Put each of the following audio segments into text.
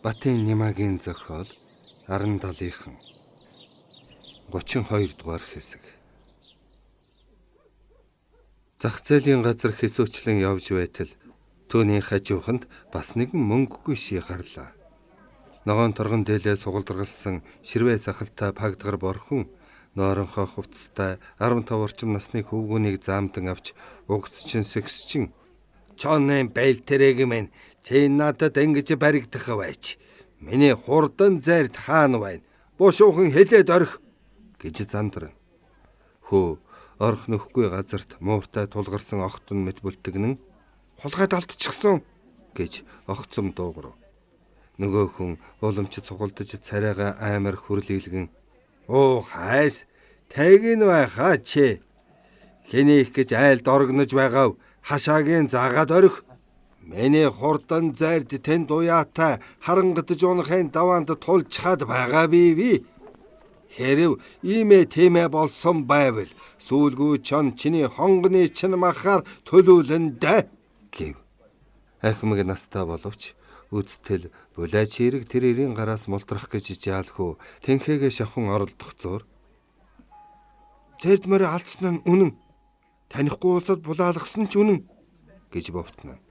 Батын Нямагийн зохиол 17-ийн 32 дугаар хэсэг. Зах зээлийн газар хэсүүчлэн явж байтал түүний хажууханд бас нэгэн мөнгөгүй ший гарлаа. Ногоон торгон дээлээ сугалдаргалсан ширвээ сахалтай пагдгар борхон норонхоо хувцастай 15 орчим насны хөвгүүнийг заамдан авч угцчин сэгсчин "Чонын бэлтэрэг минь чи надад ингэж баригдах байж. Миний хурдан зайрд хаана байна? Бушуухан хэлээд орхи" гэж зандарна. Хөө орох нөхгүй газарт мууртай тулгарсан охтон мэт бүлтгэнэн "Хулгайд алдчихсан" гэж огцом дуугар. Нөгөө хүн уламжид цугалдаж царайгаа аймар хүрлийлгэн "Оо хайс тайгин байхаа чи. Хэнийг гэж айлд оргнож байгаав, хашаагийн заагаад орхи. Миний хурдан зайрд тэнд уяатай харангадж унахын даваанд тулчхаад байгаа бий. Хэрв иймээ тиймээ болсон байвал сүүлгүй чон чиний хонгоны чинь махаар төлөөлөн дэ гэв. Ахмаг настай боловч үстэл булаач хэрэг тэр эрийн гараас мултрах гэж жаалхүү тэнхээгээ шавхан оролдох зур. "Зэрд морь алдсан нь үнэн. Танихгүй улсад булаалгасан ч үнэн" гэж бовтно.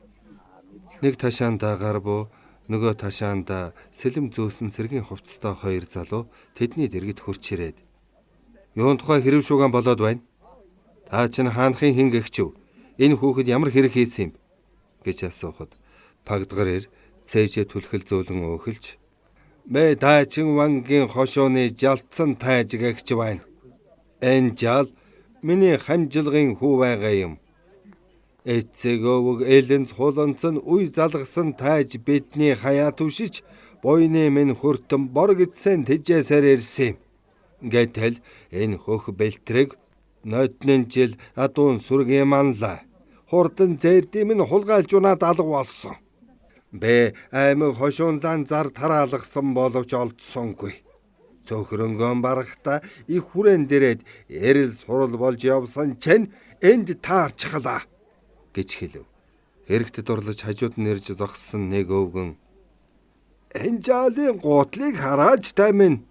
Нэг ташаандаа гарбуу, нөгөө ташаандаа сэлэм зөөсөн цэргийн хувцастай хоёр залуу тэдний дэргэд хурч ирээд "Юун тухай хэрэг шууган болоод байна? Та чинь хаанхын хин гэгчв? Энэ хүүхэд ямар хэрэг хийсэн юм?" гэж асуухад пагдгар цээжээ түлхэл зөөлөн өөхөлж "Бэ даачин вангийн хошооны жалтсан тайж гэгч байна. Энэ жал миний хамжилгын хүү байгаа юм. Эцэг өвөг элэнц хуланц нь үе залгасан тайж бидний хаяа түшиж буйны минь хөртөн бор гидсэн тэжээсээр ирсэн юм. Гэтэл энэ хөх бэлтрэг нодны жил адуун сүргийн манлаа. Хурдан зэрдэм нь хулгайлж унаад алга болсон. Бэ аймаг хошуунлан зар тараалгасан боловч олдсонгүй. Цөхрөнгөн барахта их хүрэн дээрээд эрэл сурал болж явсан чинь энд таарчхлаа гэж хэлв. Хэрэгтэд орлож хажууд нь ирж зогссон нэг өвгөн "Энэ жаалын гутлыг хараач таймын.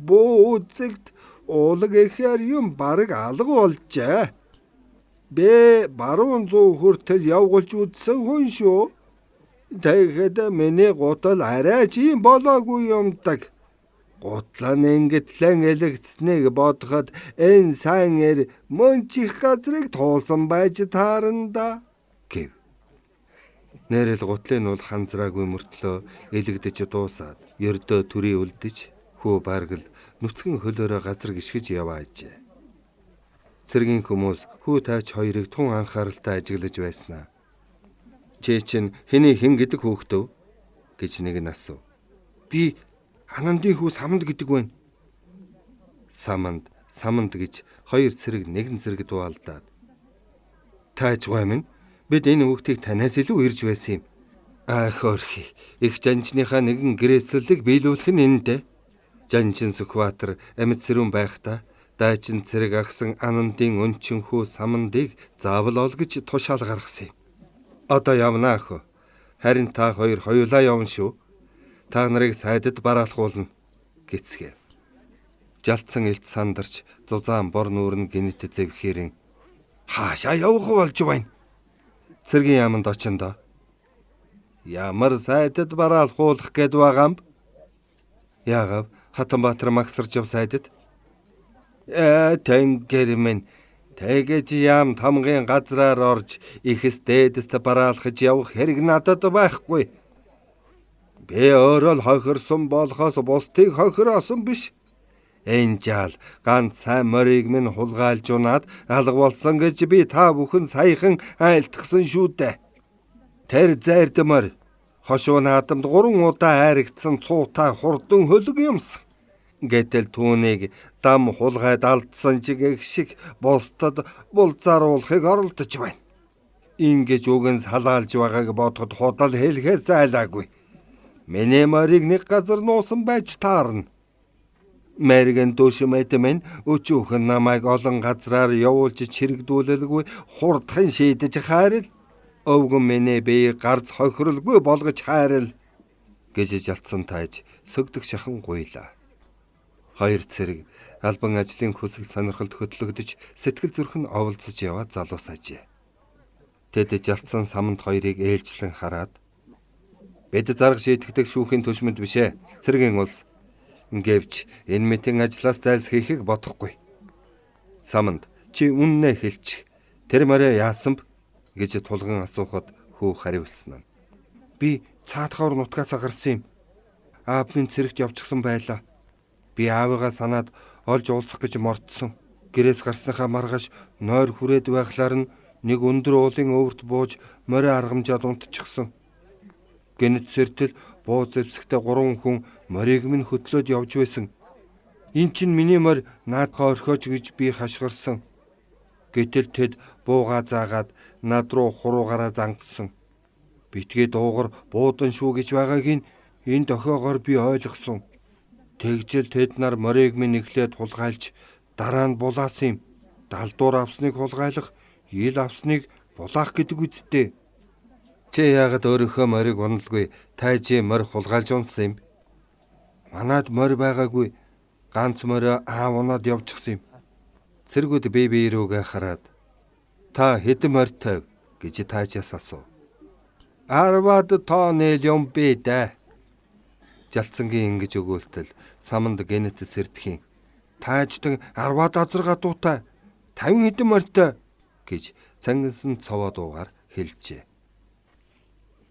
Бөө үзэгт уулаг ихээр юм бараг алга болжээ. Бэ баруун зүүн хүртэл явуулж үзсэн хүн шүү. Тэгэхэд миний гутал арай ч юм болоогүй юмдаг. Гутлаа ингэтлэн элэгцнийг бодоход энэ сайн мөн чих газрыг туулсан байж таарна гэв. Нэрэл гутлын уул ханзраагүй мөртлөө элэгдэж дуусаад ердөө төрий үлдэж хөө баргал нүцгэн хөлөөрөө газар гიშгэж яваажээ. Цэргийн хүмүүс хүү таач хоёрыг тун анхааралтай ажиглаж байснаа. "Чи чинь хэний хэн гэдэг хөөхтөв?" гэж нэг нь асуув. "Би Ханандын хүү Саманд гэдэг байна." Саманд гэж хоёр цэрэг нэгэн зэрэг дуалдаад "Тааж гой минь бид энэ хүүхдийг танаас илүү ирж байсан юм. Ах орхи их жанжныхаа нэгэн гэрээсэлэг биелүүлэх нь энэ дээ. Жанжин Сүхбаатар амьд сэрүүн байхдаа дайчин цэрэг агсан Анандын өнчин хүү Самандыг заавал олгож тушаал гаргасан юм. Одоо явна ах. Харин та хоёр хоёулаа явна шүү. Та нарыг сайдад бараалхуулна" гэцгээв. Жалтсан элт сандарч зузаан бор нүүрэн гинэт зэвхээрэн "Хаашаа явах болж байна?" Цэргийн яамд очиндоо "Ямар сайдад бараалхуулах гээд байгаа юм? Яагав Хатанбаатар магсарж яв сайдад?" "Тэнгэр минь тэгэж яам тамгын газраар орж ихэс дээдэст бараалхаж явах хэрэг надад байхгүй. Би өөрөө л хохирсон болохоос бусдыг хохироосон биш. Энэ жаал ганц сайн морийг минь хулгайлж унаад алга болсон гэж би та бүхэн саяхан айлтгсан шүү дээ. Тэр зайрд морь хошуу наадамд 3 удаа айрагдсан цуутай хурдан хөлөг юмсан. Гэтэл түүнийг дам хулгайд алдсан чиг шиг бусдад булзааруулахыг оролдож байна. Ингэж үгэн салаалж байгааг бодоход худал хэлхээс зайлаагүй. Миний морийг нэг газар нуусан байж таарна. Мэргэн дүүшмэд минь өчүүхэн намайг олон газраар явуулж чирэгдүүлэлгүй хурдхан шийдэж хайрал. Өвгөн миний биеийг гарц хохиролгүй болгож хайрал. гэж жалтсан тааж сөгдөг шахан гуйлаа. Хоёр цэрэг албан ажлын хүсэл сонирхолд хөтлөгдөж сэтгэл зүрх нь оволцож яваад залуус ажээ. Тэд жалтсан саманд хоёрыг ээлжлэн хараад бид зарга шийтгэдэг шүүхийн төшмөд бишээ. Цэргийн улс гэвч энэ мэтийн ажлаас зайлсхийхийг бодохгүй. Саманд чи үннээ хэлчих. Тэр морь яасан б гэж тулган асуухад хүү хариулсан нь. Би цаатхаар нутгаас гарсан юм. Аав минь цэрэгт явчихсан байлаа. Би аавыгаа санаад олж уулзах гэж мордсон. Гэрээс гарсныхаа маргааш нойр хүрээд байхлаар нь нэг өндөр уулын өвөрт бууж морь аргамжаад унтчихсан. Гэнэт сэртэл бууз зэвсэгтэй 3 хүн морийг минь хөтлөөд явж байсан. Эн чинь миний морь наадхаа орхиож гэж би хашгирсан. Гэтэл тэд бууга заагаад над руу хуруугаараа зангасан. Битгээ дуугар буудан шүү гэж байгааг нь энэ дохиогоор би ойлгосон. Тэгжэл тэд нар морийг минь эхлээд хулгайлж дараа нь булаасан юм. Далдуур авсныг хулгайлах, ил авсныг булаах гэдэг үсттэй. Чи яагаад өөрийнхөө морийг уналгүй тайжи морь хулгайлж унсан юм? Манад морь байгаагүй, ганц морь аав унаад явчихсан юм. Цэргүүд бие рүүгээ хараад та хэдэн морь тавь гэж таажаас асуув. 10 тонн юм бэ дээ. Жалтсангийн ингэж өгөөлтөл саманд гэнэт сэрдэхийн. Тааждаг 16 дуутай 50 хэдэн морьтой гэж цангилсан цовоо дуугаар хэлжээ.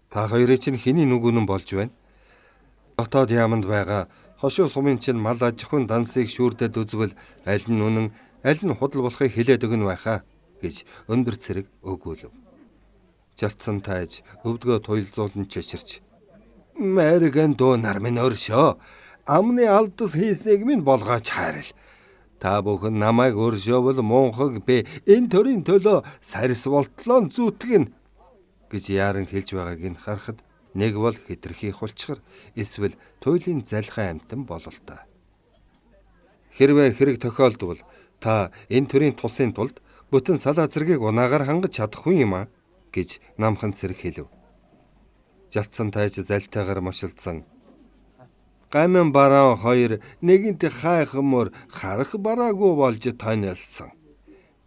Та хоёрын чинь хэний нүгүүнэн болж байна? Дотоод яаманд байгаа хошуу сумын чинь мал аж ахуйн дансыг шүүрдэд үзвэл аль нь үнэн, аль нь худал болохыг хэлээд өгнө байхаа гэж өндөр цэрэг өгөөлөв. Жалтсан тааж өвдгөө туйлзуулан чичирч мэрэгэн дөө нар минь өршөө. Амны алдас хийснийг минь болгооч хайрал. Та бүхэн намайг өршөөвөл мунхаг би энэ төрийн төлөө сарс болтлон зүтгэн гэж яаран хэлж байгааг нь харахад нэг бол хитрхи хулчгар эсвэл туйлын залхай амтан бололтой. Хэрвээ хэрэг тохиолдвол та энэ төрийн тусын тулд бүтэн салаа цэргийг унаагаар хангаж чадах хүн юм а гэж намхан цэрэг хэлв. Жалтсан тааж залтайгаар мошилдсан. Гамин бараан хоёр нэгэнт хайхмөр харах бараагүй болж тонилсон.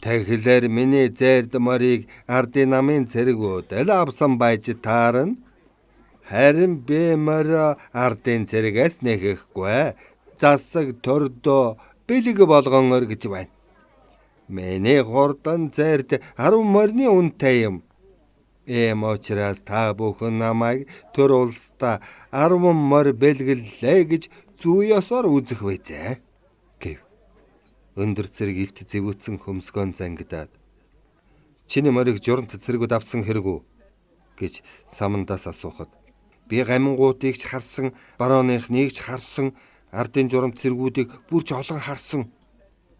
Тэглэр миний зээрд морийг ардын намын цэргүүд л авсан байж таарна. Харин би морь ардын цэргээс нэхэхгүй. Засаг төрдөө бэлэг болгон өргөж байна. Миний хурдан зээрд 10 морины үнэтэй юм. Эм учраас та бүхэн намайг төр улстай 10 морь бэлгэллээ гэж зүүясаар үзэх байжээ гэв. Өндөр цэрэг илт зэвүүцэн хөмсгөн зангидаад чиний морийг журамт цэргүүд авсан хэрэгүү гэж самандаас асуухад би гамингуудыг ч харсан, барооныхныг ч харсан, ардын журамт цэргүүдийг бүр ч олон харсан.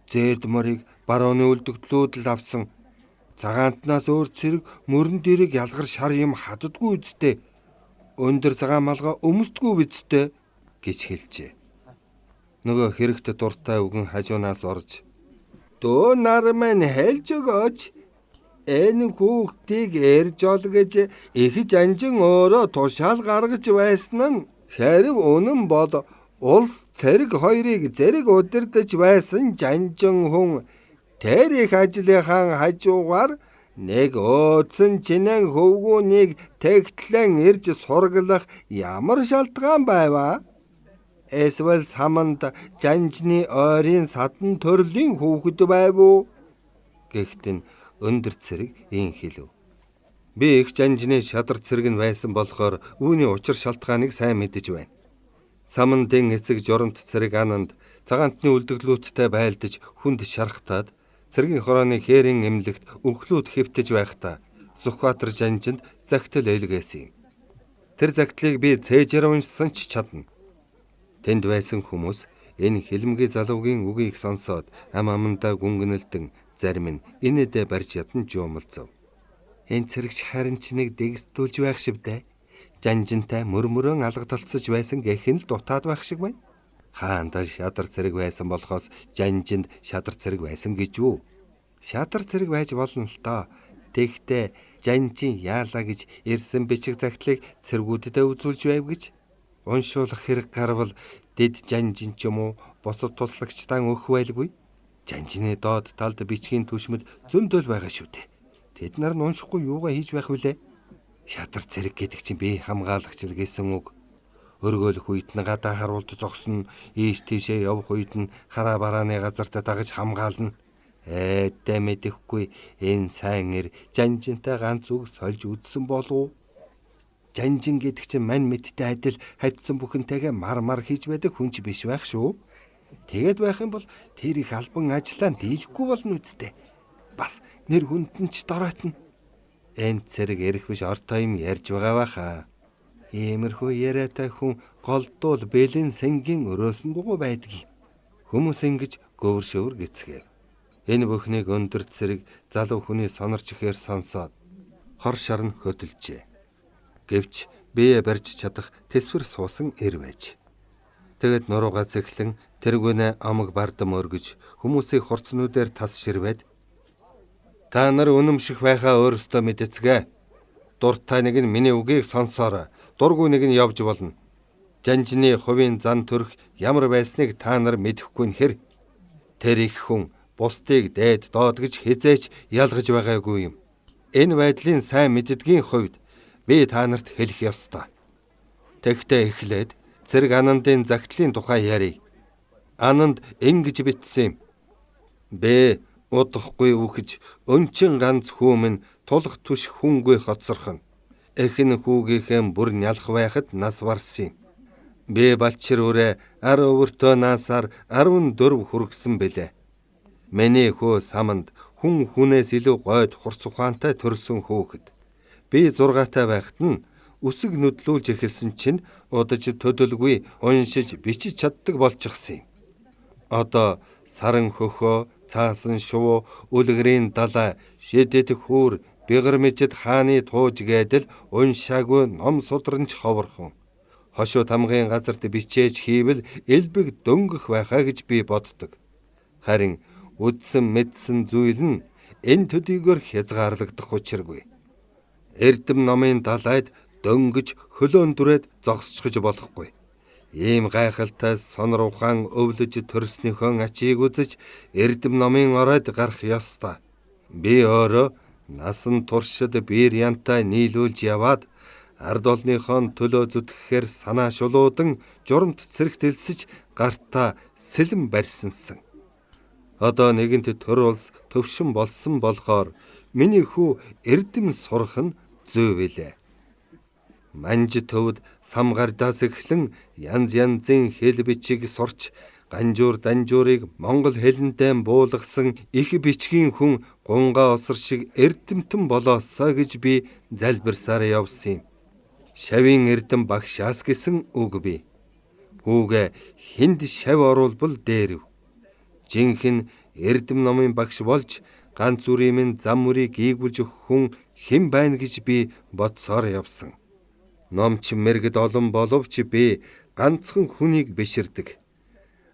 Зээрд морийг барооны үлдэгдлүүд л авсан. Цагаантнаас өөр цэрэг мөрөн дэрэг ялгар шар юм хаддгүй үсттэй. Өндөр цагаан малгай өмсдгүй үсттэй гэж хэлжээ. Нөгөө хэрэгт дуртай үгэн хажуунаас орж "Дөө нар минь хэлж өгөөч. Энэ хүүхдийг эрж ол гэж их жанжин өөрөө тушаал гаргаж байсан нь хэрэг үнэн бол улс цэрэг хоёрыг зэрэг удирдах байсан жанжин хүн тэр их ажлынхаа хажуугаар нэг өөцөн чинэн хөвгүүнийг тэгтлэн ирж сургалах ямар шалтгаан байваа? Эсвэл саманд жанжны ойрын садан төрлийн хүүхэд байв уу? Гэхдээ өндөр цэрэг ийн хэлв. Би их жанжны шадар цэрэг нь байсан болохоор үүний учир шалтгааныг сайн мэдэж байна. Самандын эцэг журамт цэрэг Ананд цагаантны үлдэглүүттэй байлдаж хүнд шархтаад цэргийн хорооны хээрийн эмнэлэгт өвхлүүд хэвтэж байхдаа Зүхбаатар жанжинд загтал эйлгээсэн юм. Тэр загтлыг би цээжээр уншсан ч чадна. Тэнд байсан хүмүүс энэ хилмгийн залуугийн үгийг сонсоод амандаа гүнгэнэлдэн зарим нь инээдэ барьж ядан жуумалзав. Энэ цэрэгч харин ч нэг дэгстүүлж байх шивдэ. Жанжинтай мөрмөрөн алгадалцаж байсан гэх нь л дутаад байх шиг байна. Хаандаа шадар цэрэг байсан болохоос жанжинд шадар цэрэг байсан гэж юу? Шадар цэрэг байж болно л тоо. Тэгтээ жанжин яалаа гэж ирсэн бичиг загтлыг цэргүүдэд үзүүлж байв гэж. уншуулах хэрэг гарвал дэд жанжин ч юм уу босод туслагчдаа өгөх байлгүй. Жанжины доод талд бичгийн түшмэд зөндөл байгаа шүү дээ. Тэд нар нь уншихгүй юугаа хийж байх вүлээ? Шатар цэрэг гэдэг чинь бие хамгаалагч л гэсэн үг. Өргөөлөх үед нь гадаа харуулт зогсно, ийш тийшээ явах үед нь хараа барааны газарт дагаж хамгаална. Эдэ мэдэхгүй энэ сайн эр жанжинтай ганц үг сольж үдсэн болов. Жанжин гэдэг чинь мань мэдтэй адил хавьдсан бүхэнтэйгээ мар хийж байдаг хүн ч биш байх шүү. Тэгээд байх юм бол тэр их албан ажиллаа дийлэхгүй болно үсттэй. Бас нэр хүнд нь ч доройтно. Энэ цэрэг эрх биш ортой юм ярьж байгаа баха. Иймэрхүү яриатай хүн голдуул бэлэн сэнгийн өрөөсөн дугуй байдаг. Хүмүүс ингэж гөвөр гэцгээв. Энэ бүхнийг өндөр цэрэг залуу хүний сонорч ихээр сонсоод хор шарн хөдөлжээ. Гэвч бие барьж чадах тэсвэр суусан эр байж. Тэгэд нуруугаа цэглэн тэргүүнээ амаг бардам өргөж хүмүүсийг хурцнуудаар тас ширвээд та нар үнэмших байхаа өөрөөсөө мэдээцгээ. Дуртай нэг нь миний үгийг сонсоорой. Дургүй нэг нь явж болно. Жанжины хувийн зан төрх ямар байсныг та нар мэдэхгүй нөхөр. Тэр их хүн бусдыг дээд доод гэж хизээч ялгаж байгаагүй юм. Энэ байдлын сайн мэддгийн хувьд би та нарт хэлэх ёстой. Тэгтээ эхлээд цэрэг Анандын загтлын тухай ярив. Ананд ингэж бичсэн юм. Бэ удахгүй үхэж өнчин ганц хүмүн тулах түш хүнгүй хоцорхон. Эхн хүүгийнхэн бүр нялх байхад нас барсан юм. Бэ балчир үрэ ар өвөртөө насаар 14 хүргэсэн бэлээ. Миний хөө саманд хүн хүнээс илүү гойд хурц ухаантай төрсөн хөөхд. Би 6-тай байхад нь үсэг нүдлүүлж эхэлсэн чинь удаж төдөлгүй уншиж бичиж чаддаг болчихсон юм. Одоо саран хөхөө, цаасан шувуу, үлгэрийн далай, шидэд хүүр, бигэр мэжид хааны тууж гэдэл уншаагүй ном судранч ховорхон. Хошуу тамгын газарт бичээж хийвэл элбэг дөнгөх байхаа гэж би боддог. Харин үдсэн мэдсэн зүйл нь энэ төдийгөр хязгаарлагдах учиргүй. Эрдэм номын далайд дөнгөж хөлөөн дүрээд зогсчихж болохгүй. Ийм гайхалтай сонор ухаан өвлөж төрснийхөө ачийг үзэж эрдэм номын оройд гарах ёстой. Би өөрөө насан туршид биер янтай нийлүүлж яваад ард олныхон төлөө зүтгэхээр санаа шулуудан журамт цэрэгтэлсэж гартаа сэлэн барьсансан. Одоо нэгэнт төр улс төвшин болсон болохоор миний хүү эрдэм сурах нь зүй вэлээ. Манж төвд самгардаас эхлэн янз янзын хэл бичиг сурч ганжуур данжуурыг монгол хэлэндээ буулгасан их бичгийн хүн гунгаа осор шиг эрдэмтэн болоосоо гэж би залбирсаар явсан юм. Шавийн эрдэм багшаас гэсэн үг бий. Хүүгээ хүнд шав оруулбал дээрв. Жинхэнэ эрдэм номын багш болж ганц үрийн зам мөрийг гийгүүлж өгөх хүн хэн байна гэж би бодсоор явсан. Номч мэрэгд олон боловч би ганцхан хүнийг биширдэг.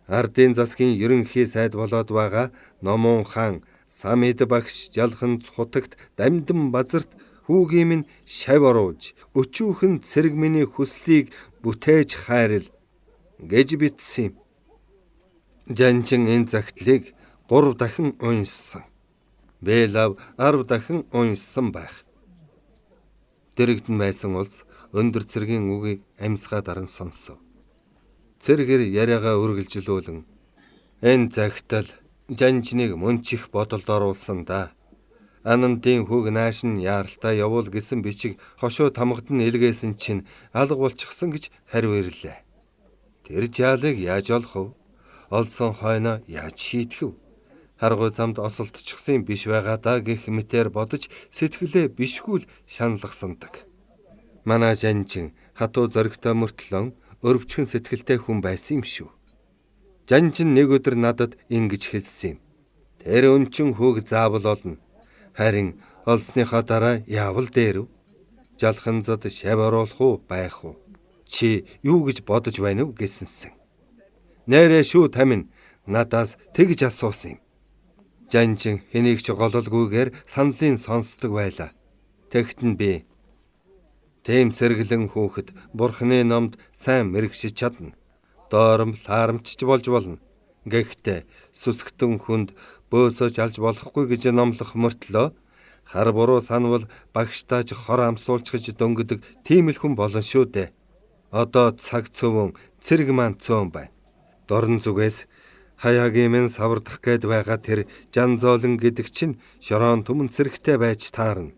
Ардын засгийн ерөнхий сайд болоод байгаа Номон хаан Самид багш жалхан цутагт дамдин базарт хүүгийн минь шав оруулж өчүүхэн цэрэг миний хүслийг бүтээж хайрл гэж бичсэн юм. Жанжин энэ загтлыг 3 дахин уншсан. Бэлав 10 дахин уншсан байх. Дэрэгдэн байсан улс өндөр цэргийн үгийг амьсгаа даран сонсов. Цэргэр яриагаа үргэлжлүүлэн энэ загтал жанжныг мөнчих бодолд оруулсан да. Анандын хүүг нааш нь яаралтай явуул гэсэн бичиг хошуу тамгад нь илгээсэн чинь алга болчихсон гэж хариу ирлээ. Тэр жаалыг яаж олох вэ? Олсон хойноо яаж шийдэх вэ? Харгуй замд осолтчихсан биш байгаа даа гэх мэтээр бодож сэтгэлээ бишгүүл шаналгасандаг. Манай жанжин хатуу зоригтой мөртлөн өрөвчгөн сэтгэлтэй хүн байсан юм шүү. Жанжин нэг өдөр надад ингэж хэлсэн юм. Тэр өнчин хүүг заавал олно. Харин олсныхаа дараа яавал дээрв? Жалхан зад шав оруулах уу байх уу? Чи юу гэж бодож байна вэ гэсэнсэн. Нэрэ шүү тамин надаас тэгж асуусан юм. Жанжин хэнийг ч гололгүйгээр саналын сонсдог байлаа. Тэгт нь би Тийм сэргэлэн хүүхэд Бурхны номд сайн мэрэгшиж чадна. Доорм лаарамчч болж болно. Гэхдээ сүсгтэн хүнд бөөсөж алж болохгүй гэж номлох мөртлөө хар буруу санвал багштааж хор амсуулч гэж дөнгөдөг тийм л хүн болно шүү дээ. Одоо цаг цөвөн цэрэг маань цөөн байна. Дорн зүгээс хаяагийн мен савардах гээд байгаа тэр жанзоолон гэдэг чинь шорон түмэн цэрэгтэй байж таарна.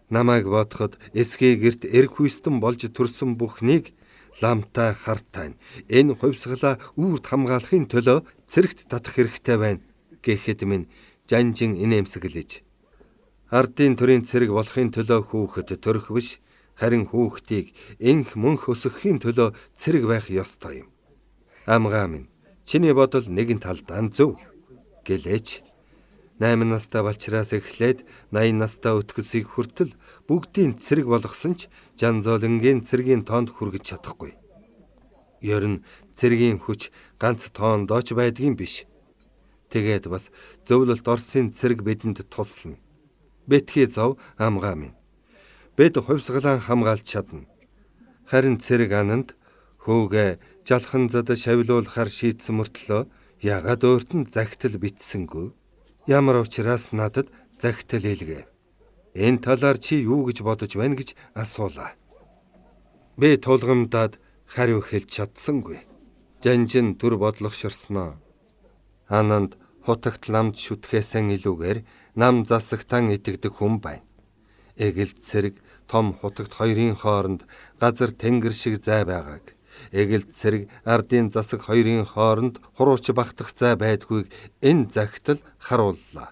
Намайг бодоход эсхий герт эрг хүстэн болж төрсөн бүхнийг ламтай хартайн энэ хувьсгалаа үрд хамгаалахын төлөө цэрэгт татах хэрэгтэй байна гэхэд минь жанжин инээмсэглэж. Ардын төрийн цэрэг болохын төлөө хүүхэд төрөх биш, харин хүүхдийг энх мөнх өсгөхийн төлөө цэрэг байх ёстой юм. Амгаа минь чиний бодол нэгэн талдаа зөв гэлээч. 8 настай болчраас эхлээд 80 настай өтгөсийг хүртэл бүгдийн цэрэг болгосон ч жанзоолонгийн цэргийн тоонд хүргэж чадахгүй. Ер нь цэргийн хүч ганц тоондооч байдгийн биш. Тэгээд бас зөвлөлт Оросын цэрэг бидэнд туслана. Бэтгий зов амгаа минь. Бид хувьсгалан хамгаалж чадна. Харин цэрэг ананд хөөгээ жалхан зад шавилуулахар шийдсэн мөртлөө ягаад өөрт нь захидал битсэнгүй? Ямар учраас надад захидал илгээв? Энэ талаар чи юу гэж бодож байна гэж асуулаа. Би тулгамдаад хариу хэлж чадсангүй. Жанжин дүр бодлогошорсноо. Ананд хутагт ламд шүтгэсэн илүүгээр нам засагтан итгэдэг хүн байна. Эгэл цэрэг том хутагт хоёрын хооронд газар тэнгэр шиг зай байгааг. Эгэл цэрэг ардын засаг хоёрын хооронд хурууч багтах зай байдгүйг энэ захидал харууллаа.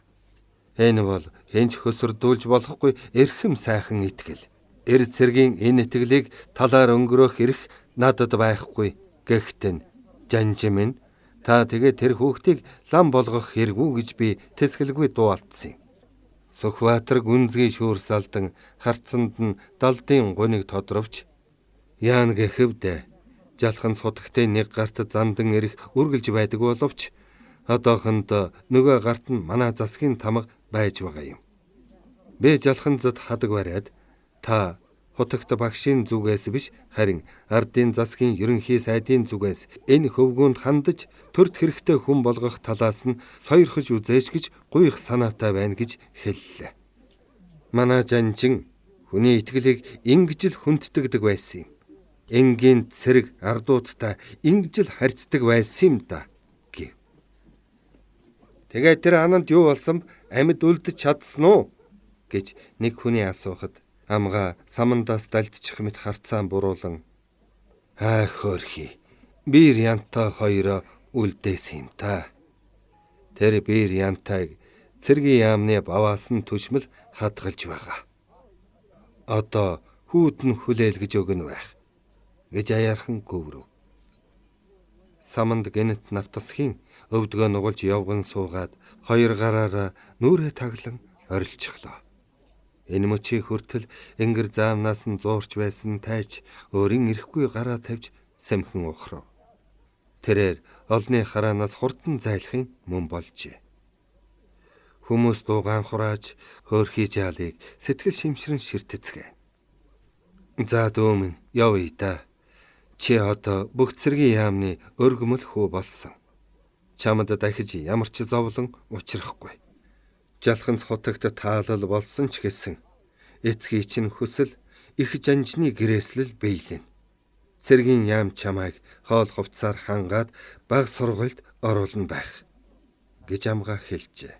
Энэ бол хинч хөсөрдүүлж болохгүй эрхэм сайхан итгэл. Эр цэргийн энэ итгэлийг талаар өнгөрөөх эрх надад байхгүй. Гэхдээ жанжин минь та тэгээ тэр хүүхдийг лам болгох хэрэггүй гэж би тэсгэлгүй дуалтсан юм. Сүхбаатар гүнзгий шүүрс алдан харцанд нь далдын гуниг тодровч яан гэхэвдэ жалхан сутагтай нэг гарт зандан ирэх үргэлж байдаг боловч одоохондоо нөгөө гарт нь манай засгийн тамга байж байгаа юм. Би жалхан зад хадаг бариад та хутагт багшийн зүгээс биш харин ардын засгийн ерөнхий сайдын зүгээс энэ хөвгүүнд хандаж төрд хэрэгтэй хүн болгох талаас нь сойрхож үзээч гэж гуйх санаатай байна гэж хэллээ. Манай жанжин хүний итгэлийг ингэж л хүнддэгдэг байсан юм. Энгийн цэрэг ардуудтай ингэж л харьцдаг байсан юм да гэв. Тэгээд тэр ананд юу болсон амьд үлдэж чадсан уу гэж нэг хүний асуухад амгаа самандаас далдчих мэт харцаан буруулан хөөрхий бир янтай хоёроо үлдээсэн юм та. Тэр бир янтайг цэргийн яамны баваас нь түшмэл хадгалж байгаа. Одоо хүүд нь хүлээлгэж өгнө байх гэж аяархан гөврөв. Саманд гэнэт навтасхийн өвдгөө нугалж явган суугаад хоёр гараараа нүрээ таглан орилчихлоо. Энэ мөчийн хүртэл энгэр заамнаас нь зуурч байсан тайч өөрийн ирэхгүй гараа тавьж сэмхэн ухрав. Тэрээр олны хараанаас хурдан зайлахын мөн болжээ. Хүмүүс дуугаан хурааж хөөрхий жаалыг сэтгэл шимшрэн ширтэцгээ. За дөөмөн явъя та. Чи одоо бүх цэргийн яамны өргөмөл хүү болсон. Чамд дахиж ямар ч зовлон учрахгүй. Жалханц хотогт таалал болсон ч гэсэн эцгийн чинь хүсэл их жанжны гэрээслэл биелэн. Цэргийн яам чамайг хоол хувцаар хангаад баг сургуульд оруулна байх гэж амгаа хэлжээ.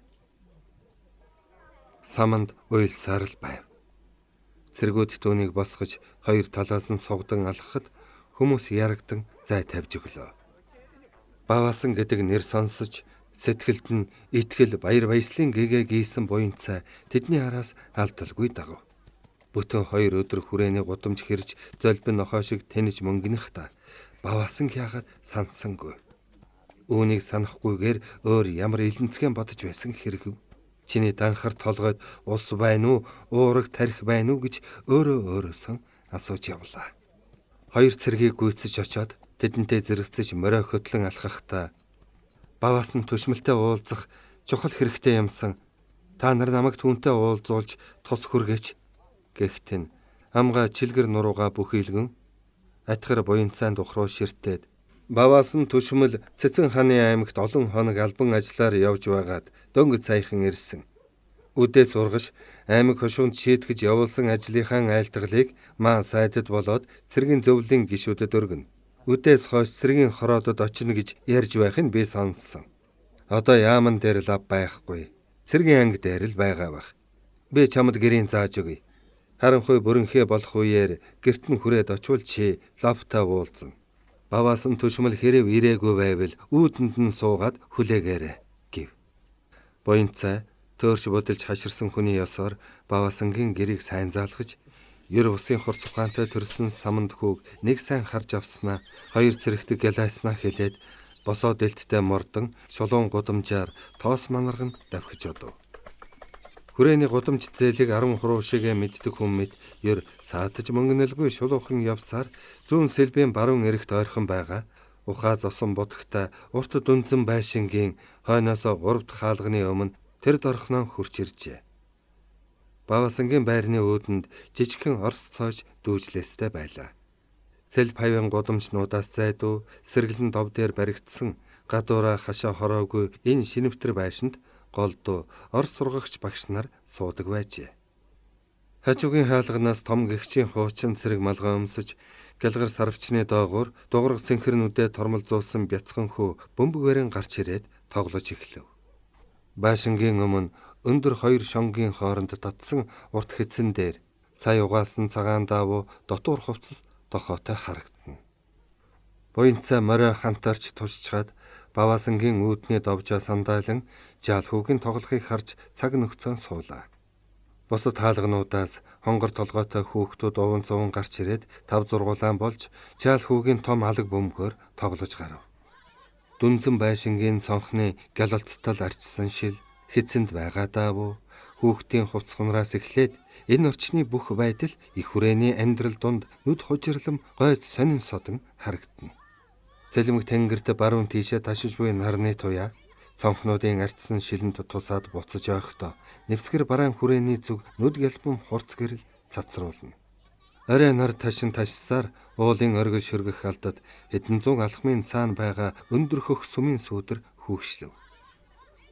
Саманд уйлсаар л байв. Цэргүүд түүнийг босгож хоёр талаас нь сугдан алхахад хүмүүс ярагдан зай тавьж өглөө. Баваасан гэдэг нэр сонсож сэтгэлд нь итгэл баяр баясгалын гэгээ гийсэн буянцаа тэдний араас алдалгүй дагав. Бүтэн 2 өдөр хүрээний гудамж хэрж золбин нохоо шиг тэнэж мөнгөнөхта баваасан яагаад сансангүй. Үүнийг санахгүйгээр өөр ямар илэнцгэн бодож байсан хэрэгв. Чиний данхар толгойд ус байна уу, уураг тарих байна уу гэж өөрөөсөө асууж явлаа. 2 цэргийг гүйцэж очоод тэдэнтэй зэрэгцэж морой хөтлөн алхахдаа баваас нь түшмэлтэй уулзах чухал хэрэгтэй юмсан. Та нар намайг түүнтэй уулзуулж тус хүргээч. Гэхдээ Амга чилгэр нурууга бүхийлгэн атгар буянцаанд ухруу ширтээд баваас нь түшмэл Цэцэн хааны аймагт олон хоног албан ажиллаар явж байгаад дөнгөж саяхан ирсэн. Үдээс ургаш аймаг хошуунд шийтгэж явуулсан ажлынхаа айлтгалыг маа сайдад болоод цэргийн зөвлөлийн гишүүдэд өргөнө. Үдээс хойш цэргийн хороодод очино гэж ярьж байхыг би сонссон. Одоо яаман дээр лав байхгүй. Цэргийн анги дээр л байгаа байх. Би чамд гэрийн зааж өгье. Харанхуй бүрэнхээ болох үеэр гэрт нь хүрээд очвол чи лавтаа уулзна. Баваас нь түшмэл хэрэв ирээгүй байвал үүдэнд нь суугаад хүлээгээрэй гэв. Буянцаа төөрч бодолж хаширсан хүний ёсоор Баваасангийн гэрийг сайн заалгаж, ер бусын хурц ухаантай төрсөн саманд хүүг нэг сайн харж авснаа, хоёр цэрэгтэг гялайснаа хэлээд босоо дэлттэй мордон шулуун гудамжаар тоос манарган давхиж одов. Хүрээний гудамж зээлийг 10 хуруу шигээ мэддэг хүн мэд ер саатаж мөнгөнөлгүй шулуухан явсаар зүүн сэлбийн баруун эрэгт ойрхон байгаа ухаа зосон бодогтой урт дүнзэн байшингийн хойноосоо 3 дахь хаалганы өмнө тэр дорхноо хурч иржээ. Баваасангийн байрны өөдөнд жижигхэн орс цоож дүүжлээстэй байлаа. Сэл павын гудамжнуудаас зайдуу сэргэлэн дов дээр баригдсан гадуура хашаа хороогүй энэ шинэвтэр байшинд голдуу орс сургагч багш нар суудаг байжээ. Хажуугийн хаалганаас том гэгчийн хуучин цэрэг малгай өмсөж, гэлгэр сарвчны доогуур дуграг цэнхэрнүүдэд тормолзуулсан бяцхан хүү бөмбөгөөрийн гарч ирээд тоглож эхлэв. Байшингийн өмнө өндөр 2 шонгийн хооронд татсан урт хэдсэн дээр сая угаасан цагаан даавуу дотуур хувцас дохоотой харагдана. Буянцаа морой хантарч тушчаад Баваасангийн үүдний довжоо сандаалан жаалхүүгийн тоглохыг харж цаг нөхцөн суулаа. Бусад хаалгануудаас хонгор толгойтой хүүхдүүд уван зуван гарч ирээд 5-6 улаан болж жаалхүүгийн том алаг бөмбөгөөр тоглож гарав. Дүнзэн байшингийн цонхны гялалцтал арчсан шил хэцэнд байгаа даавуу хүүхдийн хувцс хунараас эхлээд энэ орчны бүх байдал их хүрээний амьдрал дунд нүд хужирлам гойд сонин содон харагдана. Сэлмэг тэнгэрт баруун тийшээ ташиж буй нарны туяа цонхнуудын арчсан шилэнд тусаад буцаж ойхдоо нэвсгэр бараан хүрээний зүг нүд гялбам хурц гэрэл цацруулна. Орой нар ташин ташсаар уулын оргил шөргөх алдад хэдэн зуун алхмын цаана байгаа өндөр хөх сүмийн сүүдэр хүүшлэв.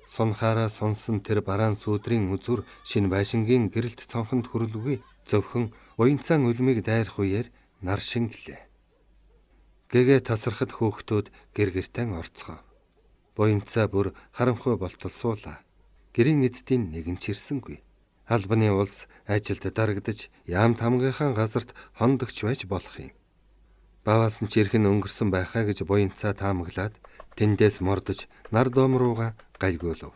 Сунхаараа сонсон тэр бараан сүүдрийн үзүр шинэ байшингийн гэрэлт цонхонд хүрэлгүй зөвхөн уянцаан үлмийг дайрах үеэр нар шингэлээ. Гэгээ тасархад хүүхдүүд гэр-гертэн орцгоо. Буянцаа бүр харанхуй болтол суулаа. Гэрийн эздийн нэгэн ч ирсэнгүй. Албаны улс ажилд дарагдаж яам тамгийнхаа газарт хондогч байж болох юм. Баваас нь ч ирхэн өнгөрсөн байхаа гэж буянцаа таамаглаад тэндээс мордож нар доом руугаа гальгуулв.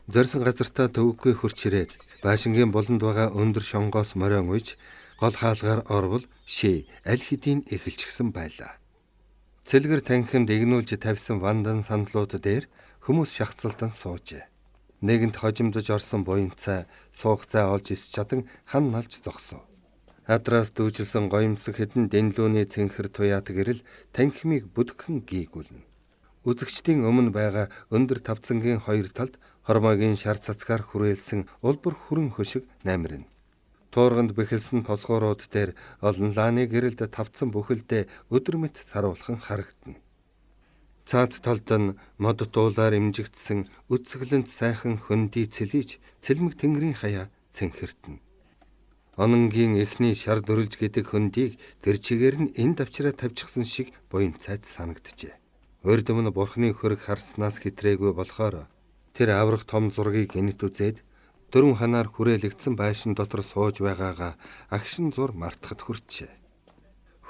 Зорьсон газартаа төвөггүй хурч ирээд байшингийн буланд байгаа өндөр шонгоос морион уйж гол хаалгаар орвол шээ аль хэдийн эхэлчихсэн байлаа. Цэлгэр танхимд игнүүлж тавьсан вандан сандлууд дээр хүмүүс шахацалдан суужээ. Нэгэнт хожимдож орсон буянцаа суух зай олж ис чадан хан налж зогсов. Адраас дүүжилсэн гоёмсог хэдэн дэнлүүний цэнхэр туяат гэрэл танхимыг бүдгхэн гийгүүлнэ. Үзэгчдийн өмнө байгаа өндөр тавцангийн хоёр талд хормойгийн шар цацгаар хүрээлсэн улбар хүрэн хөшиг намирна. Туурганд бэхэлсэн тосгоорууд дээр олон лааны гэрэлд тавцсан бүхэлдээ өдөр мэт саруулхан харагдана. Цаад талд нь мод дуулаар имжигдсэн үцгэлэнд сайхан хөндөй цэлийж цэлмэг тэнгэрийн хаяа цэнхэртэн. Ононгийн эхний шар дөрүлж гэдэг хөндөйг тэр чигээр нь энэ давчраа тавьчихсан шиг буянцайд санагджээ. Урд өмнө бурхны хөрөг харснаас хэтрээгүй болохоор тэр аврах том зургийг гинт үзээд дөрвөн ханаар хүрээлэгдсэн байшин дотор сууж байгаагаа агшин зур мартахад хүрчээ.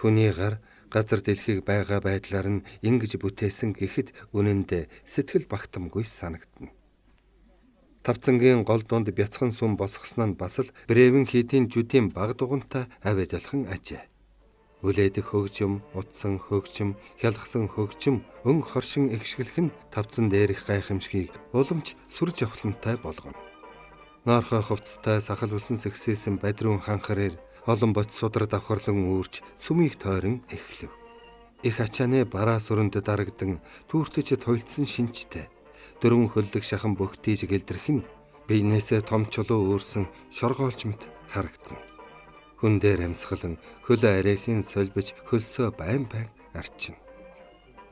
Хүний гар газар дэлхийг байгаа байдлаар нь ингэж бүтээсэн гэхэд үнэндээ сэтгэл багтамгүй санагдана. Тавцангийн гол дунд бяцхан сүм босгосон нь бас л Бревен хийдийн жүдийн баг дугантай авэдалхан ажээ. Үлээдэх хөгжим, утсан хөгжим, хялгсан хөгжим, өн хоршин эгшгэлэх нь тавцан дээрх гайхамшгийг уламж сүрж авахлантай болгоно. Ноорхой хувцастай сахал усан сэгсээсэн бадруун ханхараар олон бот судар давхарлан үүрч сүмийг тойрон эхлэв. Их ачааны бараа сүрэнд дарагдан түүртэж тойлцсон шинжтэй дөрвөн хөллөг шахан бөхтийж гэлдэрх нь биенээсээ том чулуу өөрсөн шоргоолж мэт харагдана. Хүн дээр амьсгалан хөлөө арайхийн сольбож хөлсөө байн арчина.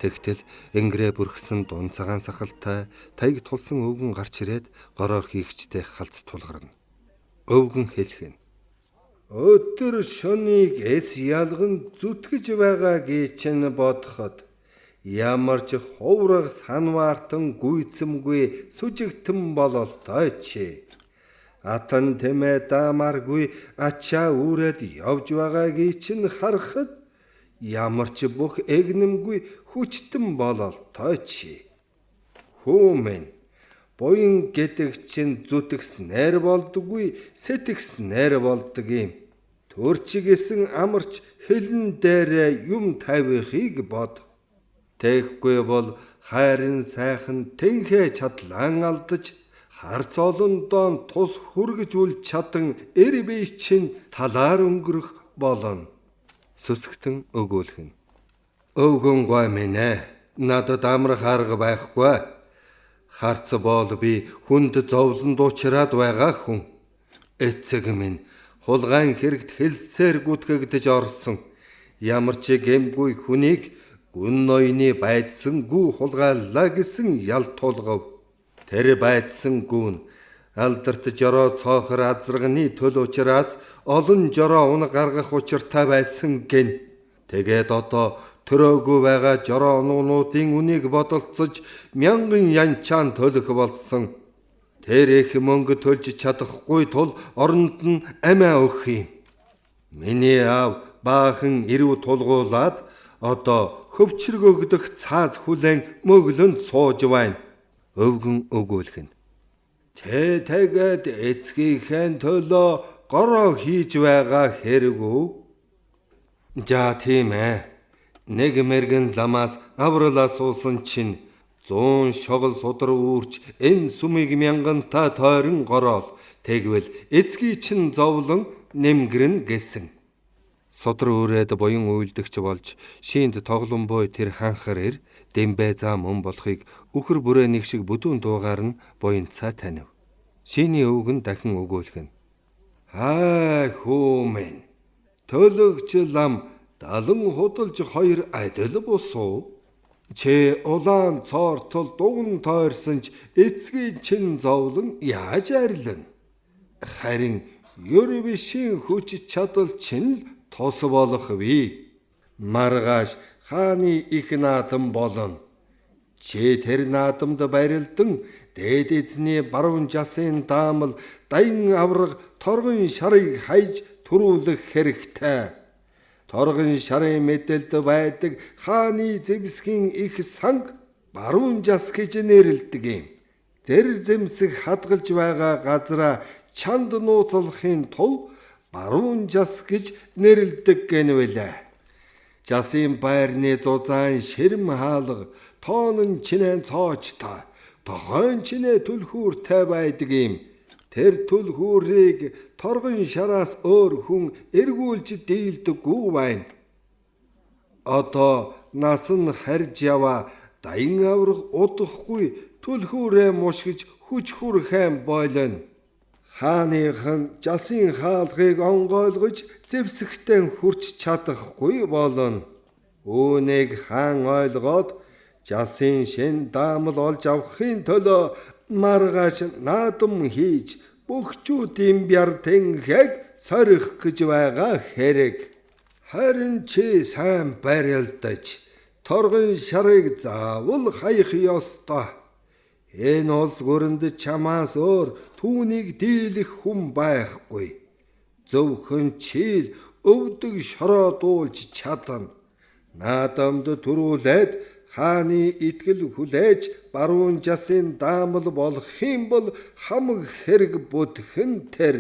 Тэгтэл энгэрээ бүрхсэн дунд цагаан сахалтай таяг тулсан өвгөн гарч ирээд гороо хийгчтэй халз тулгарна. Өвгөн хэлхэн: "Өдөр шөнийг эс ялган зүтгэж байгаагийн чинь бодоход ямар ч ховрог санваартан гүйцэмгүй сүжигтэн бололтой чи. Атан тэмээ даамаргүй ачаа үрээд явж байгаагийн чинь харахад ямар ч бүх эгнэмгүй хүчтэн бололтой чи. Хүмүн буян гэдэг чинь зүтгэснээр болдоггүй сэтгэснээр болдог юм. Төрчигэсэн амарч хэлэн дээрээ юм тавихыг бод. Тэгэхгүй бол хайрын сайхан тэнхээ чадлан алдаж харц олондоо тус хүргэж үл чадан эр бие чинь талаар өнгөрөх болно." Сүсгтэн өгөөлхөн: "Өвгөн гой минь, надад амрах арга байхгүй. Харц боол би хүнд зовлонд уучраад байгаа хүн. Эцэг минь хулгайн хэрэгт хэлсээр гүтгэгдэж орсон. Ямар ч гэмгүй хүнийг гүн ноёны байдсангүй хулгайлаа гэсэн ял тулгав. Тэр байдсан гүн алдарт жороо цоохор азрагны төл учраас олон жороо унаг гаргах учиртай байсан гин. Тэгээд одоо төрөөгүй байгаа жороо нуунуудын үнийг бодолцож мянган янчаан төлөх болсон. Тэр их мөнгө төлж чадахгүй тул оронд нь амиа өгөх юм. Миний аав баахан ирүү тулгуулад одоо хөвчргөгдөх цааз хүлэн мөглөнд сууж байна." Өвгөн өгөөлхөн: "Тэ тэгээд эцгийнхээ төлөө гороо хийж байгаа хэрэг үү?" "За тийм ээ. Нэг мэргэн ламаас авралаа суусан чинь 100 шогол судар үүрч энэ сүмийг мянгантаа тойрон гороол. Тэгвэл эцгийн чинь зовлон нэмгэрнэ гэсэн." Судар үрээд буян үйлдэгч болж шинд тоглон бой тэр хаанхар дэмбэ зам мөн болохыг үхэр бүрээ нэг шиг бүдүүн дуугаар нь буянцаа танив. Шиний өвгөн дахин өгөөлхөн: "Хай хүмүн, төлөгч лам 70 худалж 2 адил босуу. Чи улаан цоортол дуган тойрсон ч эцгийн чин зовлон яаж арилна? Харин ёр бишийн хүч чадал чинь тус болох бий. Маргааш хааны их наадам болно. Чи тэр наадамд барилдан дээд эзний баруун жасын даамал даян авраг торгон шарыг хайж төрүүлэх хэрэгтэй. Торгон шарын мэдэлд байдаг хааны зэмсгийн их санг баруун жас гэж нэрлэдэг юм. Зэр зэмсэг хадгалж байгаа газараа чанд нууцлахын тулд баруун жас гэж нэрлэдэг гэнвэлээ. Жасын байрны зузаан ширэм хаалга тоон чинээ цоочтой, тохойн чинээ түлхүүртэй байдаг юм. Тэр түлхүүрийг торгон шараас өөр хүн эргүүлж дийлдэггүй байна. Одоо насан харж яваа даян аврах удахгүй түлхүүрээ мушгиж хүч хүрхэн бойлно. Хааныхан жасын хаалгыг онгойлгож зэвсэгтэн хүрч чадахгүй болно. Үүнийг хаан ойлгоод жасын шин даамал олж авахын төлөө маргааш наадам хийж бөхчүүдийн бяр тэнхэг сорих гэж байгаа хэрэг. Харин чи сайн барилдаж торгон шарыг заавал хаях ёстой. Энэ улс гүрэнд чамаас өөр түүнийг дийлэх хүн байхгүй. Зөвхөн чи өвдөг шороо дуулж чадна. Наадамд төрүүлээд хааны итгэл хүлээж баруун жасын даамал болох юм бол хамаг хэрэг бүтгэн тэр.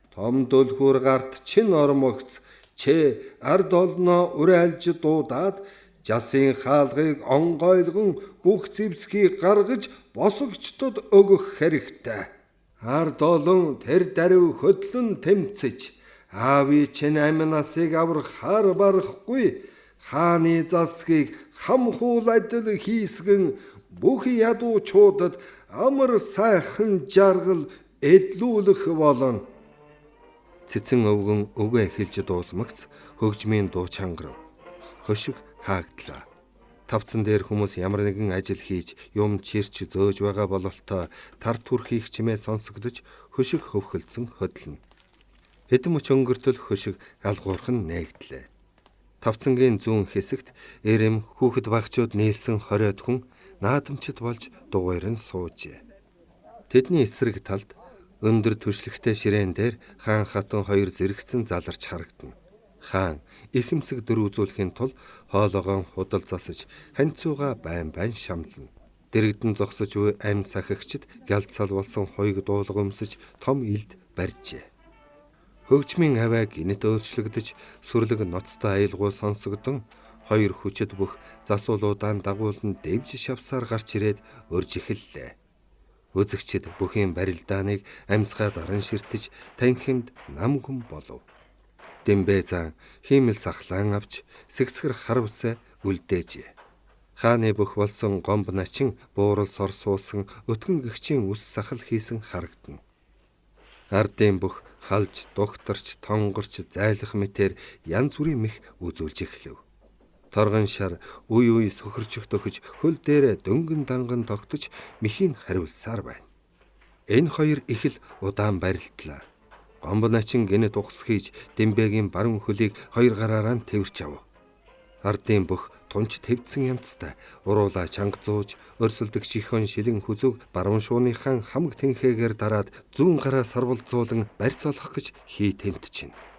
Том дөлхүүр гарт чин ормогц чи ард олноо урайлж дуудаад жасын хаалгыг онгойлгон бүх зэвсгийг гаргаж босогчдод өгөх хэрэгтэй. Ард олон тэр даруй хөдлөн тэмцэж аавын чинь амин насыг аврахаар барахгүй хааны засгийг хамхуул адил хийсгэн бүх ядуучуудад амар сайхан жаргал эдлүүлэх болно. цэцэн өвгөн өгөө эхэлж дуусмагц хөгжмийн дуу чангарав. Хөшиг хаагдлаа. Тавцан дээр хүмүүс ямар нэгэн ажил хийж юм чирч зөөж байгаа бололтой тар түрхийг чимээ сонсогдож хөшиг хөвхөлдсөн хөдлөн. Хэдэн мөч өнгөртөл хөшиг алгуурхан нээгдлээ. Тавцангийн зүүн хэсэгт эрэм хүүхэд багчууд нийлсэн 20 хүн наадамчид болж дугуйран суужээ. Тэдний эсрэг талд өндөр түшлэгтэй ширээн дээр хаан хатан 2 зэрэгцэн заларч харагдана. Хаан ихэмсэг дөр үзүүлэхийн тулд хоолоогоо худал засаж ханцууга байн шамлана. Дэрэгдэн зогсож буй ам сахигчд гялцал болсон хоёг дуулга өмсөж том илд барьжээ. Хөгжмийн аваа гинэт өөрчлөгдөж сүрлэг ноцтой аялгуу сонсогдон 2 хүчит бүх засуулуудаа дагуулн дэвж шавсаар гарч ирээд өрж эхэллээ. Үзэгчид бүхийн барилдааныг амьсгаа даран ширтэж танхимд нам гүм болов. Дэмбэ зан хиймэл сахлаан авч сэгсгэр хар үсэ үлдээжээ. Хааны бүх болсон гомб начин буурал сорсуусан өтгөн гэгчийн үс сахал хийсэн харагдана. Ардын бүх халж, дугтарч, тонгорч, зайлах мэтэр янз бүрийн мэх үзүүлж эхлэв. Торгон шар үе сөхөрчих төхөж хөл дээрээ дөнгөн данган тогтож мэхийн хариулсаар байна. Энэ 2 их л удаан барилдлаа. Гомб начин гинэт ухс хийж Дэмбэгийн баруун хөлийг 2 гараараа тэвэрч ав. Ардын бүх тунч твдсэн янзтай уруула чанга зууж өрсөлдөх чихөн шилэн хүзөг баруун шууныхан хамаг тэнхээгээр дараад зүүн гараа сарвалзуулан барьцоолох гэж хий тэмтчихнэ.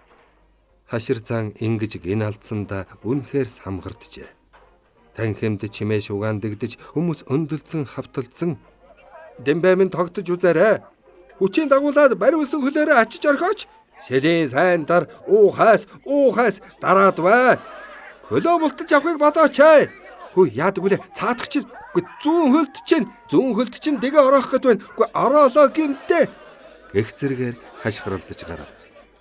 Хашир зан ингэж гин алдсандаа үнэхээр самгарджээ. Танхимд чимээ шугаан дэгдэж хүмүүс өндөлдсөн хавталдсан. Дэмбэ минь тогтож үзээрэй. Хүчийн дагуулад бариулсан хөлөөрөө ачиж орхооч. Шилийн сайн дар уухаас дараад бай. Хөлөө мултаж авахыг бодооч ээ. Хөө яадаг үлээ цаадах чинь. Зүүн хөлд чинь дэгэ ороох гээд байна. Ороолоо гэмтээ. Гэх зэргээр хашгиралдаж гарав.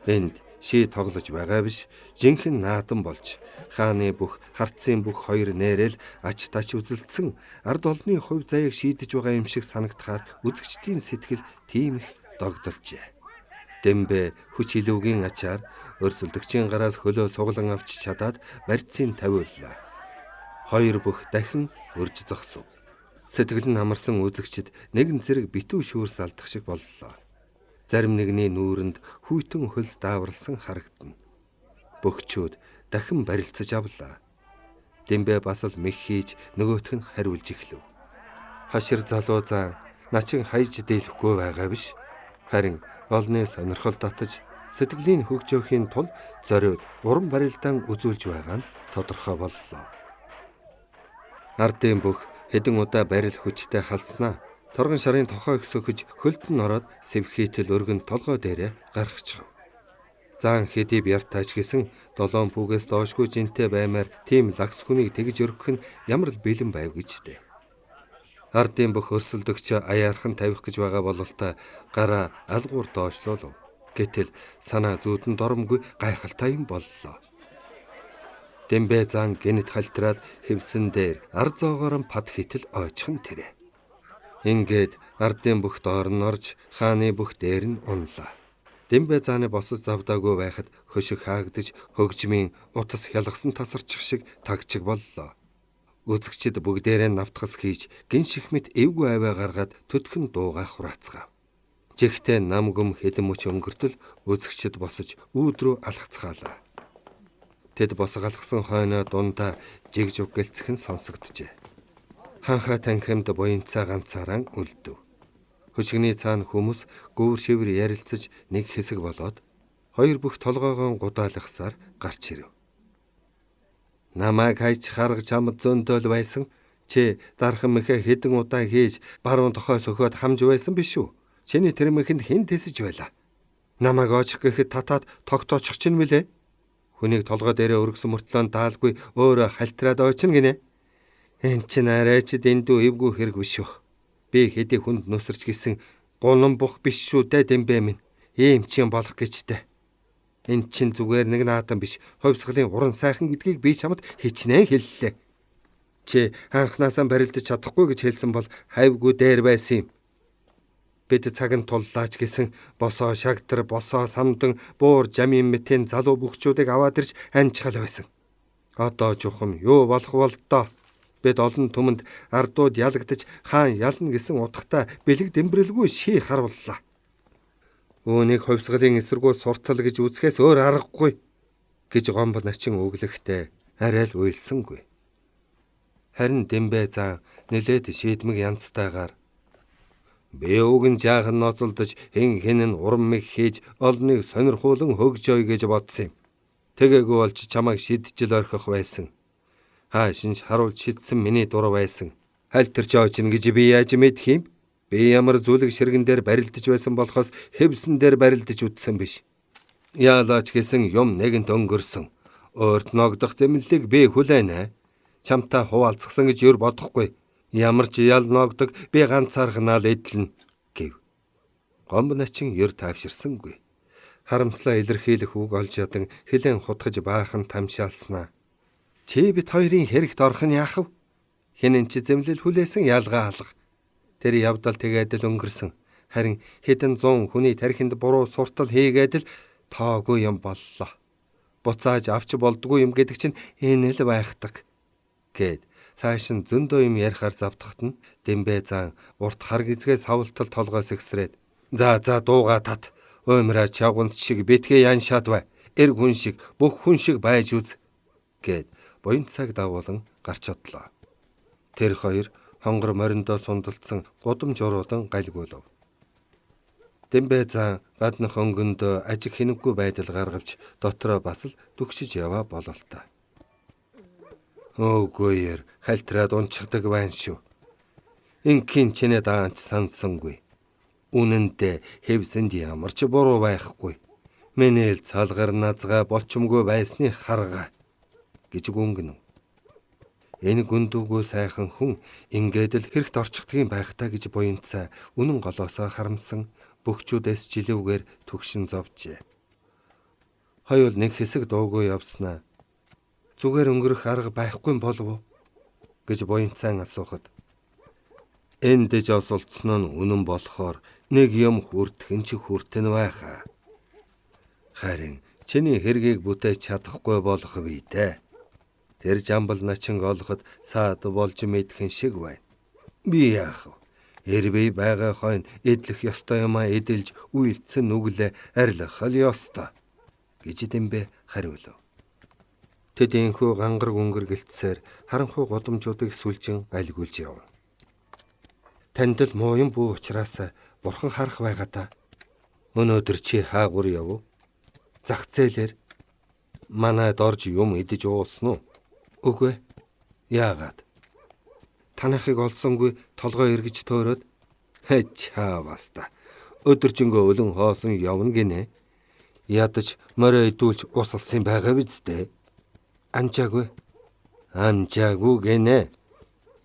Энд ший тоглож байгаа биш, жинхэнэ наадам болж хааны бүх хартсын бүх 2 нээрэл ач тач үзэлдсэн ард олны хувь заяаг шийдэж байгаа юм шиг санагдахаар үзэгчдийн сэтгэл тийм их догдолжээ. Дэмбэ хүч илүүгийн ачаар өрсөлдөгчийн гараас хөлөө суглан авч чадаад барьцын тавиуллаа. 2 бүх дахин өрж зогсов. Сэтгэл нь амарсан үзэгчд нэгэн зэрэг битүү шүүрс алдах шиг боллоо. Зарим нэгний нүүрэнд хүйтэн хөлс дааварлсан харагдана. Бөхчүүд дахин барилцаж авлаа. Дэмбэ бас л мэх хийж нөгөөх нь хариулж эхлэв. Хашир залуу зан начин хайж дийлэхгүй байгаа биш. Харин олны сонирхол татаж сэтгэлийн хөгжөөхийн тулд зориуд уран барилдаан үзүүлж байгаа нь тодорхой боллоо. Ардын бүх хэдэн удаа барил хүчтэй халснаа. Торгон шарын тохой өсөхөж хөлд нь ороод сэвхийтэл өргөн толгой дээрээ гаргачихв. Заан хэдий бяртаач гэсэн 7 пүүгээс доошгүй жинтэй баймаар тийм лагс хүнийг тэгж өргөх нь ямар л бэлэн байв гэжтэй. Ардын бүх өрсөлдөгч аяархан тавих гэж байгаа бололтой гараа алгуур доошлоолов. Гэтэл санаа зүүдэн доромгүй гайхалтай юм боллоо. Дэмбэ зан гинэт халтраад хэвсэн дээр ар зоогоор пад хитэл ойчхон тэрэ. Ингээд ардын бүх доор нь орж хааны бүх дээр нь унлаа. Дэмбэ зааны босож завдаагүй байхад хөшиг хаагдж хөгжмийн утас хялгсан тасарчих шиг тагчиг боллоо. Үзэгчид бүгдээрээ навтгас хийж гин шихмэт эвгүй аваа гаргаад төтгөн дуугаа хураацгаав. Жигтэй нам гүм хэдэн мөч өнгөртөл үзэгчид босож өөдрөө алхацгаалаа. Тэд босгалахсан хойноо дундаа жигжуг гэлцэх нь сонсогджээ. Ханха танхимд буянцаа ганцаараа үлдэв. Хөшигний цаана хүмүүс гүүр шивэр ярилцаж нэг хэсэг болоод 2 бүх толгоогоо гудаалгасаар гарч ирэв. Намайг хайж харгаж амд зөндөөл байсан. Чи дархан мэхэ хэдэн удаа хийж баруун тохой сөхөөд хамж байсан биш үү? Чиний тэр мэхэнд хэн тэсэж байла? Намайг очих гэхэд татаад тогтоочих чинь мөлий. Хүнийг толгой дээрээ өргөсөн мөртлөө даалгүй өөрөө хальтраад ойчин гинэ. Энд чинь арайч дэндүү эвгүй хэрэг биш үү? Би хэдий хүнд нүсэрч гисэн гунан бух биш шүү дээ Дэмбэ минь. Ийм ч юм болох гэжтэй. Энд чинь зүгээр нэг наадам биш. Хувьсгалын уран сайхан гэдгийг би чамд хичнээн хэллээ. Чи анхнаасаа барилдаж чадахгүй гэж хэлсэн бол хайвгүй дээр байсан юм. Бид цагт туллаач гэсэн босоо шагтар, босоо самдан, буур жамин мэтийн залуу бөхчүүдийг аваад ирж амжихал байсан. Одоо жухам юу болох бол доо. Бид олон түмэнд ардууд ялагдаж хаан ялна гэсэн утгатай бэлэг дэмбрэлгүй ший харууллаа. Үүнийг хувьсгалын эсэргүү суртал гэж үзэхээс өөр аргагүй гэж Гомбо начин өглөхдөө арай л уйлсангүй. Харин Дембэ зан нэлээд шийдмэг янзтайгаар би үгэн жаахан ноцолдож хэн нь урам мэг хийж олныг сонирхуулан хөгжөөй гэж бодсон юм. Тэгээгүй болж чамайг шидчил орхих байсан. Хаашинч харуулж шидсэн миний дур байсан. Аль тэр ч очно гэж би яаж мэдх юм? Би ямар зүлэг ширгэн дээр барилдаж байсан болохоос хэвсэн дээр барилдаж үтсэн биш. Яалаач гэсэн юм нэгэнт өнгөрсөн. Өөрт ногдох зэмлэлийг би хүлээнэ. Чамтай хуваалцсан гэж юу бодохгүй. Ямар ч ял ногдог би ганцаархнаа л эдлэн гэв. Гомбо начин ер тавширсангүй. Харамслаа илэрхийлэх үг олж ядан хилэн хутгаж баахан тамшаалснаа. Чи бит хоёрын хэрэгт орох нь яах вэ? Хинэн чи зэмлэл хүлээсэн ялгаа алга. Тэр явдал тэгээд л өнгөрсөн. Харин хэдэн зуун хүний тархинд буруу суртал хийгээд л тоогүй юм боллоо. Буцааж авч болдгүй юм гэдэг чинь энэ л байхдаг гэд цааш нь зөндөө юм ярихаар завдахт нь Дембэ зан урт хар гизгээ савлтал толгоос эксрээд за дууга тат өмрө чавганц шиг битгээ ян шатвай эр хүн шиг бүх хүн шиг байж үз гэд буян цаг дагуулan гарч одлоо. Тэр хоёр хонгор мориндоо сундалцсан гудамж уруудан гальгуулв. Дембэ зан гаднах өнгөндөө ажиг хинэггүй байдал гаргавч дотроо бас л дүгшиж яваа бололтой. Өөгүй хальтраад унчдаг байна шүү. Инкийн чинээ даанч сансангүй. Үнэндээ хэвсэнд ямар ч буруу байхгүй. Миний л цалгар назгаа болчмгүй байсны харга гэж гүнгэнэ. Энэ гүндүүгөө сайхан хүн ингээд л хэрэгт орчихдгийн байхтаа гэж буянцаа үнэн голоосоо харамсан бөхчүүдээс жилүүгээр түгшин зовжээ. Хоёул нэг хэсэг дуугүй явснаа. Зүгээр өнгөрөх арга байхгүй болов уу гэж буянцаан асуухад энд дэж осолцсон нь үнэн болохоор нэг юм хүртхэн чи хүртэн байхаа. Харин чиний хэргийг бүтээж чадахгүй болох бий дээ. Тэр жамбал начинг олоход саад болж мэдхэн шиг байна. Би яах вэ? Эрбэй байгаа хойно эдлэх ёстой юмаа эдэлж үйлцэн нүглээ арилгах л ёстой гэж Дембэ хариулв. Тэд энхүү гангар гүнгэр гэлтсээр харанхуй годомжуудыг сүлжин альгүүлж яв. Танд л муу юм бүү учраас бурхан харах байгаа та. Өнөөдөр чи хаагур яв? Зах зээлэр манайд орж юм идэж уулсан уу? Үгүй. Яагаад? Танахыг олсонгүй толгой эргэж төөрөөд хаваас та. Өдөржингөө өлөн хоосон явна гинэ. Ядаж морой идүүлж усалсан байгаа биз дээ. Амжаагүй гинэ.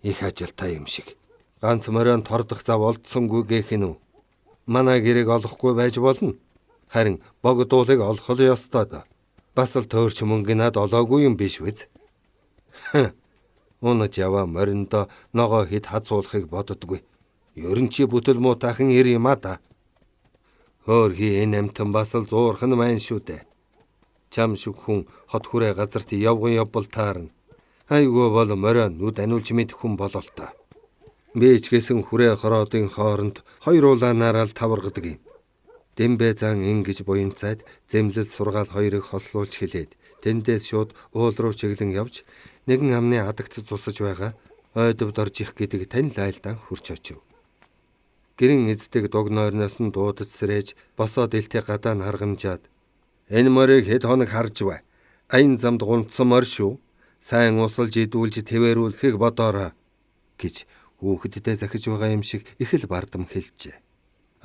Их ажилтай юм шиг. Ганц моройн тордох зав олдсонгүй гээх нь үү? Манай гэрэг олохгүй байж болно. Харин богдуулыг олох л ёстой да. Бас л төөрч мөнгө над олоогүй юм биш биз? Унаж яваа мориндоо ногоо хэд хазуулахыг боддоггүй. Ерөн чи бүтэл муутайхан ир юм а да. Хөөрхи энэ амтан бас л зуурхан маань шүү дээ. Чам шиг хүн хот хүрээ газарт явган явбал таарна. Айгүй бол морой нүд аниулж мэдэх хүн болол та. Би ч гэсэн хүрээ хороодын хооронд хоёр улаанаар л таваргадаг юм. Дембэ зан ингэж буянцаад зэмлэл сургаал хоёрыг хослуулж хэлээд тэндээс шууд уул руу чиглэн явж нэгэн амны адагт цусаж байгаа ойдвд орж их гэдэг танил айлдаан хурч очив. Гэрэн эздэг дуг нойрноос нь дуудаж сэрэж босоод илтээ гадаа нь харгамжаад энэ морийг хэд хоног харж бай. Аян замд гунцсан морь шүү. Сайн усалж идүүлж твэрүүлэхийг бодоорой гэж хүүхэддээ захиж байгаа юм шиг их л бардам хэлжээ.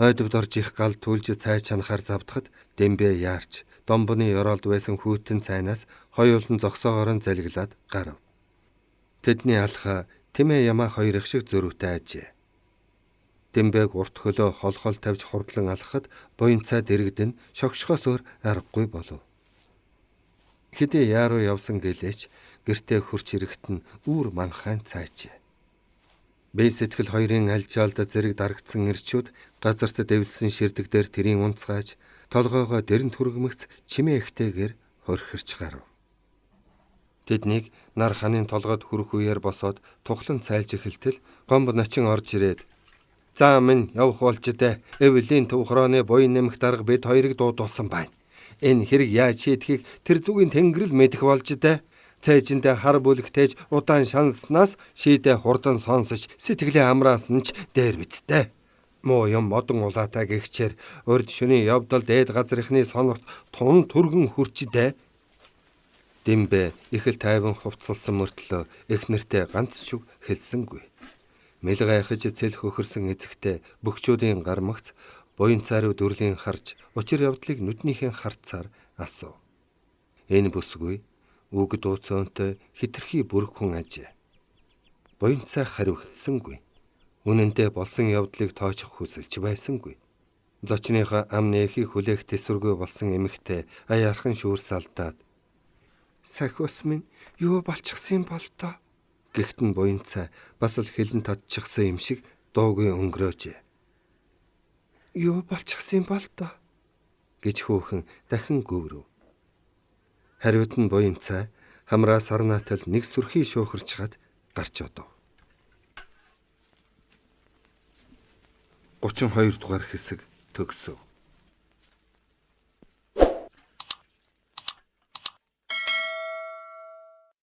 Ойдвд орж их гал түлж цай чанахаар завдахад Дембэ яарч домбоны ёроолд байсан хүйтэн цайнаас хоёулан зогсоогоор нь залглаад гарав. Тэдний алха Тэмээ ямаа хоёр их шиг зөрүүтэй ажээ. Дембэг урт хөлөө холхол тавьж хурдлан алхахад буянцаа дэрэгдэн шогшхоос өөр аргагүй болов. Хэдий яаруу явсан гэлээч гэртээ хурч ирэхт нь үүр манхайн цаажээ. Бие сэтгэл хоёрын альжаалд зэрэг дарагдсан ирчүүд газарт дэвлсэн ширдэг дээр тэрийн унцгааж толгоогоо дэрэн түргэмэгц чимээ ихтэйгээр хорхирч гарав. Тэднийг нар ханын толгойд хүрэх үеэр босоод тухлан цайлж эхэлтэл гомбо начин орж ирээд "За минь явах болж дээ. Эвлийн төв хорооны буян нэмэх дарга бид хоёрыг дуудуулсан байна. Энэ хэрэг яаж шийдэхийг тэр зүгийн тэнгэр л мэдэх болж дээ. Цээжиндээ хар бүлэгтээж удаан шаналснаас шийдэ хурдан сонсож сэтгэлээ амраасан ч дээр бицтэй. Муу юм модон улаатай гихчээр урд шөнийн явдал дээд газрынхны сонорт тун түргэн хүрчдээ. Дэмбэ их л тайван хувцалсан мөртлөө эхнэртэй ганц ч үг хэлсэнгүй. Мэл гайхаж цэл хөхөрсөн эзэгтэй бөхчүүдийн гармагц буян цааруу дүрлийн харж учир явдлыг нүднийхэн харцаар асуув. Энэ бүсгүй үг дууцоонтой хитрхи бүрэг хүн ажээ. Буян цай хариу хэлсэнгүй. Үнэндээ болсон явдлыг тооцох хүсэлж байсангүй. Зочныхоо ам нээхийг хүлээх тэсвэргүй болсон эмэгтэй аяархан шүүрс алдаад "Сахиус минь юу болчихсон бол тоо?" Гэхдээ буян цай бас л хэлэн татчихсан юм шиг дуугүй өнгөрөөжээ. "Юу болчихсон бол тоо?" гэж хүүхэн дахин гүврэв. Хариуд нь буян цай хамраа сарнаатал нэг сүрхий шуухарчгаад гарч одов. 32 дугаар хэсэг төгсөв.